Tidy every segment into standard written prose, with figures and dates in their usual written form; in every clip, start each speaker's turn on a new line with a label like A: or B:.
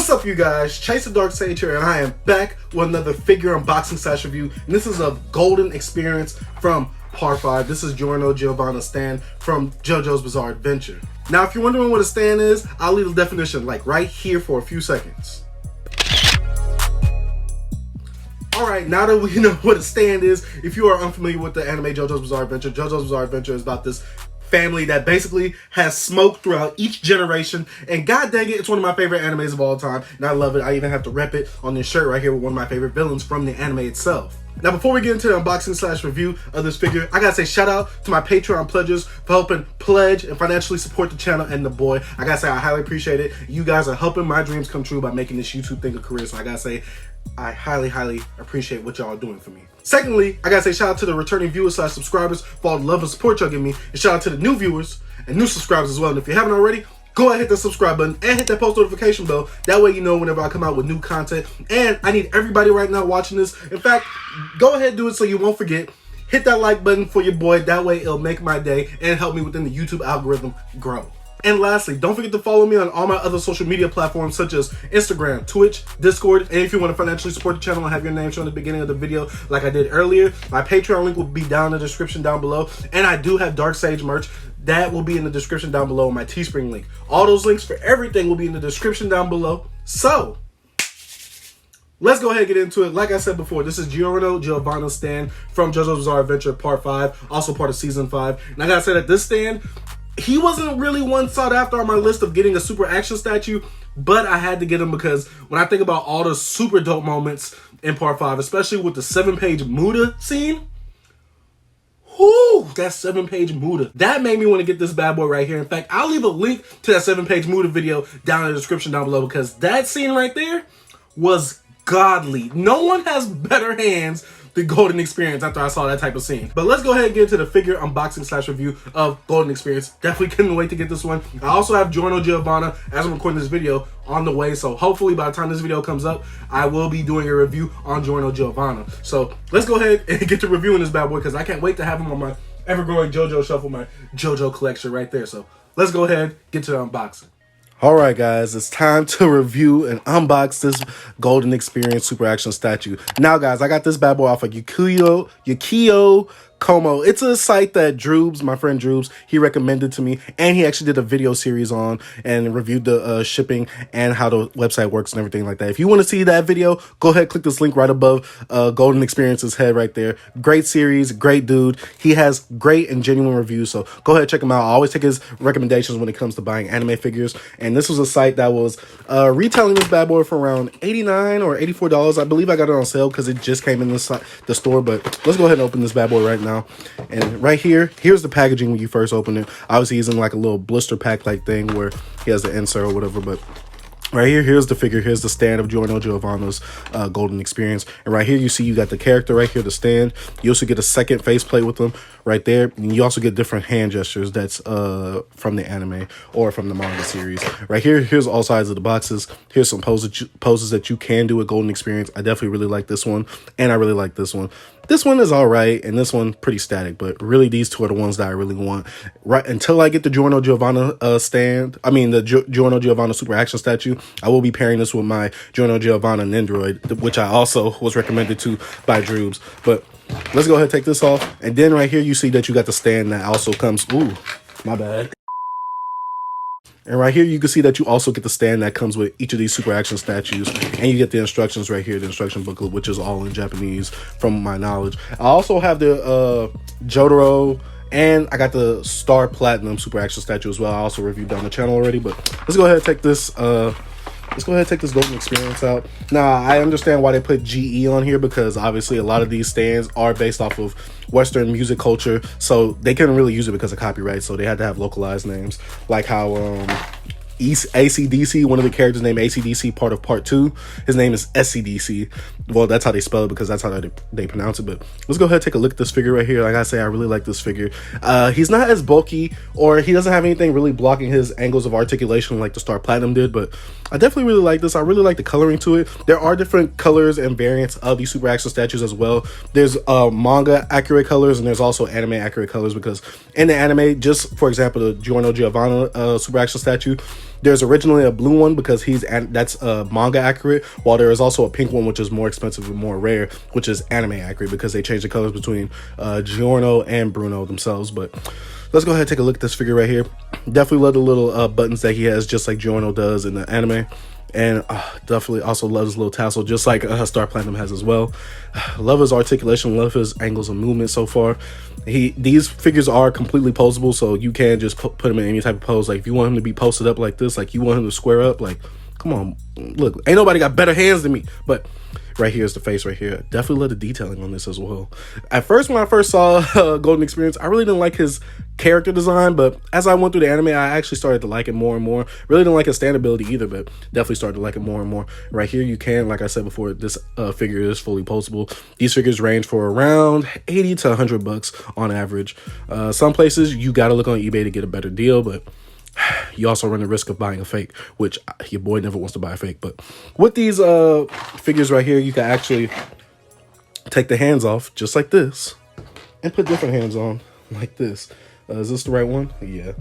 A: What's up, you guys? Chase the Dark Sage here, and I am back with another figure unboxing / review. And this is a golden experience from Part 5. This is Giorno Giovanna stand from JoJo's Bizarre Adventure. Now, if you're wondering what a stand is, I'll leave the definition like right here for a few seconds. Alright, now that we know what a stand is, if you are unfamiliar with the anime JoJo's Bizarre Adventure, JoJo's Bizarre Adventure is about this family that basically has smoked throughout each generation, and god dang it, it's one of my favorite animes of all time, and I love it. I even have to rep it on this shirt right here with one of my favorite villains from the anime itself. Now, before we get into the unboxing / review of this figure, I gotta say shout out to my Patreon pledgers for helping pledge and financially support the channel and the boy. I gotta say I highly appreciate it. You guys are helping my dreams come true by making this YouTube thing a career, so I gotta say I highly appreciate what y'all are doing for me. Secondly, I gotta say shout out to the returning viewers / subscribers for all the love and support y'all give me, and shout out to the new viewers and new subscribers as well. And if you haven't already, go ahead, hit the subscribe button and hit that post notification bell. That way you know whenever I come out with new content. And I need everybody right now watching this. In fact, go ahead and do it so you won't forget. Hit that like button for your boy. That way it'll make my day and help me within the YouTube algorithm grow. And lastly, don't forget to follow me on all my other social media platforms such as Instagram, Twitch, Discord, and if you want to financially support the channel and have your name shown at the beginning of the video like I did earlier, my Patreon link will be down in the description down below. And I do have Dark Sage merch. That will be in the description down below, my Teespring link. All those links for everything will be in the description down below. So, let's go ahead and get into it. Like I said before, this is Giorno Giovanna stand from JoJo's Bizarre Adventure Part 5, also part of Season 5. And I gotta say that this stand, he wasn't really one sought after on my list of getting a super action statue, but I had to get him because when I think about all the super dope moments in Part 5, especially with the 7-page Muda scene, whoo, that 7-page Muda. That made me want to get this bad boy right here. In fact, I'll leave a link to that 7-page Muda video down in the description down below because that scene right there was godly. No one has better hands than Golden Experience after I saw that type of scene. But let's go ahead and get into the figure unboxing / review of Golden Experience. Definitely couldn't wait to get this one. I also have Giorno Giovanna as I'm recording this video on the way, so hopefully by the time this video comes up, I will be doing a review on Giorno Giovanna. So let's go ahead and get to reviewing this bad boy because I can't wait to have him on my ever-growing JoJo shelf with my JoJo collection right there. So let's go ahead, get to the unboxing. Alright guys, it's time to review and unbox this Golden Experience Super Action statue. Now guys, I got this bad boy off of Yukio Como. It's a site that Droobs, my friend Droobs, he recommended to me, and he actually did a video series on and reviewed the shipping and how the website works and everything like that. If you want to see that video, go ahead, click this link right above Golden Experience's head right there. Great series, great dude. He has great and genuine reviews, so go ahead, check him out. I always take his recommendations when it comes to buying anime figures, and this was a site that was retailing this bad boy for around $89 or $84. I believe I got it on sale because it just came in the store, but let's go ahead and open this bad boy right now. And right here, here's the packaging when you first open it. Obviously, he's in like a little blister pack like thing where he has the insert or whatever, but right here, here's the figure. Here's the stand of Giorno Giovanna's Golden Experience. And right here, you see you got the character right here, the stand. You also get a second faceplate with them right there. And you also get different hand gestures that's from the anime or from the manga series. Right here, here's all sides of the boxes. Here's some poses that you can do with Golden Experience. I definitely really like this one, and I really like this one. This one is all right, and this one pretty static, but really these two are the ones that I really want. Right until I get the Giorno Giovanna stand, I mean the Giorno Giovanna Super Action statue, I will be pairing this with my Giorno Giovanna Nendoroid, which I also was recommended to by Droobs. But let's go ahead and take this off. And then right here, you see that you got the stand that also comes, ooh, my bad. And right here, you can see that you also get the stand that comes with each of these super action statues. And you get the instructions right here, the instruction booklet, which is all in Japanese from my knowledge. I also have the Jotaro, and I got the Star Platinum super action statue as well. I also reviewed on the channel already, but let's go ahead and take this Golden Experience out. Now, I understand why they put GE on here because obviously a lot of these stands are based off of Western music culture, so they couldn't really use it because of copyright, so they had to have localized names, like how AC/DC, one of the characters named AC/DC, part of Part 2, his name is SCDC. Well, that's how they spell it because that's how they pronounce it. But let's go ahead and take a look at this figure right here. Like I say, I really like this figure. He's not as bulky, or he doesn't have anything really blocking his angles of articulation like the Star Platinum did, but I definitely really like this. I really like the coloring to it. There are different colors and variants of these super action statues as well. There's manga accurate colors, and there's also anime accurate colors, because in the anime, just for example, the Giorno Giovanna super action statue, There's originally a blue one because that's manga accurate, while there is also a pink one which is more expensive and more rare, which is anime accurate because they changed the colors between Giorno and Bruno themselves. But let's go ahead and take a look at this figure right here. Definitely love the little buttons that he has, just like Giorno does in the anime. And definitely also love his little tassel, just like Star Platinum has as well. Love his articulation, love his angles of movement so far. These figures are completely posable, so you can just put him in any type of pose. Like if you want him to be posted up like this, like you want him to square up, like come on, look, ain't nobody got better hands than me. But right here is the face right here. Definitely love the detailing on this as well. At first, when I first saw Golden Experience, I really didn't like his character design, but as I went through the anime, I actually started to like it more and more. Really didn't like his standability either, but definitely started to like it more and more. Right here, you can, like I said before, this figure is fully postable. These figures range for around 80 to 100 bucks on average. Some places, you got to look on eBay to get a better deal, but you also run the risk of buying a fake, which your boy never wants to buy a fake. But with these figures right here, you can actually take the hands off just like this and put different hands on like this. Is this the right one? Yeah.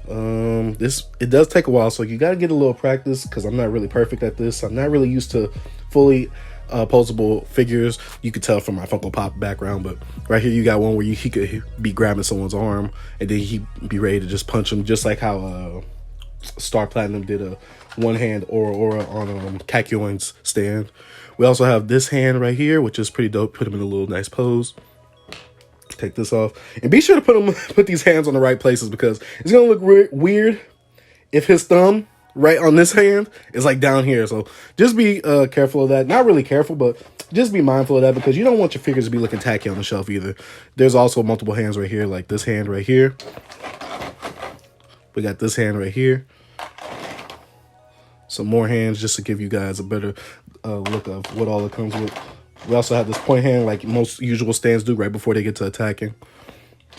A: It does take a while, so you got to get a little practice because I'm not really perfect at this. I'm not really used to fully posable figures. You could tell from my Funko Pop background, but right here you got one where he could be grabbing someone's arm and then he'd be ready to just punch him, just like how Star Platinum did a one-hand aura on Kakyoin's stand. We also have this hand right here, which is pretty dope. Put him in a little nice pose. Take this off and be sure to put these hands on the right places because it's gonna look weird if his thumb right on this hand is like down here. So just be careful of that. Not really careful, but just be mindful of that because you don't want your figures to be looking tacky on the shelf either. There's also multiple hands right here, like this hand right here. We got this hand right here. Some more hands just to give you guys a better look of what all it comes with. We also have this point hand like most usual stands do right before they get to attacking.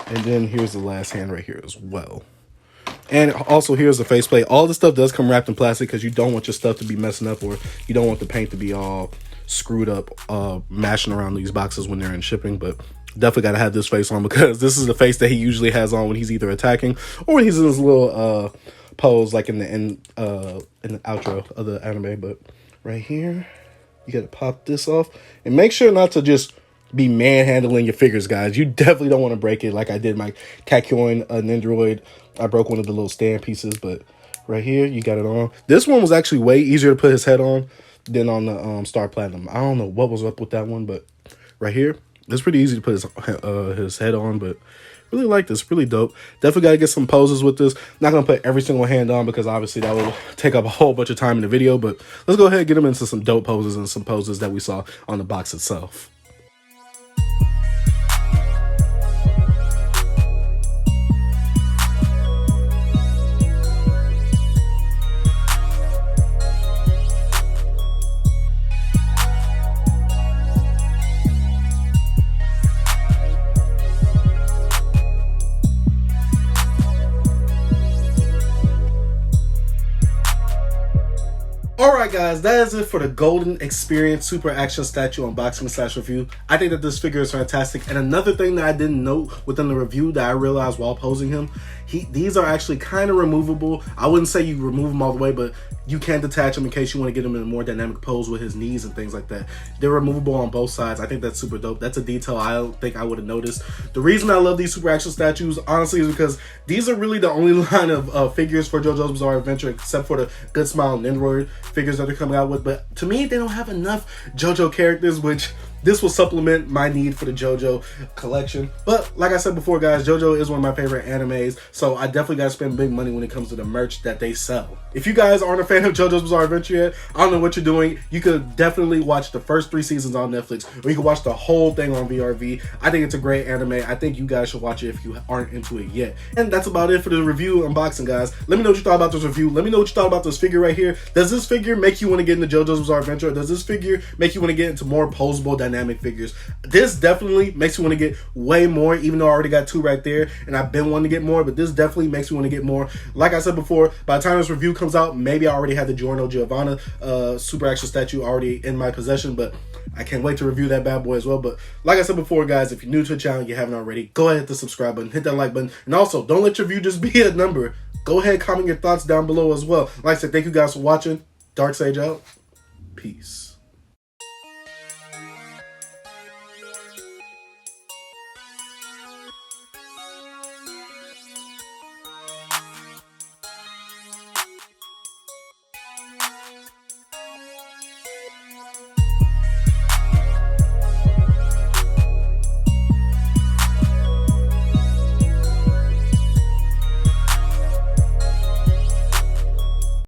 A: And then here's the last hand right here as well. And also here's the faceplate. All this stuff does come wrapped in plastic because you don't want your stuff to be messing up, or you don't want the paint to be all screwed up, mashing around these boxes when they're in shipping. But definitely got to have this face on because this is the face that he usually has on when he's either attacking or when he's in his little pose like in the outro of the anime. But right here, you got to pop this off and make sure not to just be manhandling your figures, guys. You definitely don't want to break it like I did my Kakyoin Nendoroid. I broke one of the little stand pieces, but right here, you got it on. This one was actually way easier to put his head on than on the Star Platinum. I don't know what was up with that one, but right here, it's pretty easy to put his head on, but really like this. Really dope. Definitely got to get some poses with this. Not going to put every single hand on because obviously that will take up a whole bunch of time in the video, but let's go ahead and get them into some dope poses and some poses that we saw on the box itself. Alright guys, that is it for the Golden Experience Super Action Statue unboxing / review. I think that this figure is fantastic, and another thing that I didn't note within the review that I realized while posing him, these are actually kind of removable. I wouldn't say you remove them all the way, but you can detach them in case you want to get him in a more dynamic pose with his knees and things like that. They're removable on both sides. I think that's super dope. That's a detail I don't think I would have noticed. The reason I love these Super Action Statues, honestly, is because these are really the only line of figures for JoJo's Bizarre Adventure, except for the Good Smile and Nendoroid figures that they're coming out with. But to me, they don't have enough JoJo characters, which this will supplement my need for the JoJo collection. But like I said before, guys, JoJo is one of my favorite animes, so I definitely got to spend big money when it comes to the merch that they sell. If you guys aren't a fan of JoJo's Bizarre Adventure yet, I don't know what you're doing. You could definitely watch the first 3 seasons on Netflix, or you can watch the whole thing on VRV. I think it's a great anime. I think you guys should watch it if you aren't into it yet. And that's about it for the review unboxing, guys. Let me know what you thought about this review. Let me know what you thought about this figure right here. Does this figure make you want to get into JoJo's Bizarre Adventure? Or does this figure make you want to get into more posable, dynamic figures? This definitely makes you want to get way more, even though I already got 2 right there, and I've been wanting to get more, but this definitely makes you want to get more. Like I said before, by the time this review comes out, maybe I already have the Giorno Giovanna Super Action Statue already in my possession, but I can't wait to review that bad boy as well. But like I said before, guys, if you're new to the channel, you haven't already, go ahead, hit the subscribe button, hit that like button, and also, don't let your view just be a number. Go ahead, comment your thoughts down below as well. Like I said, thank you guys for watching. Dark Sage out. Peace.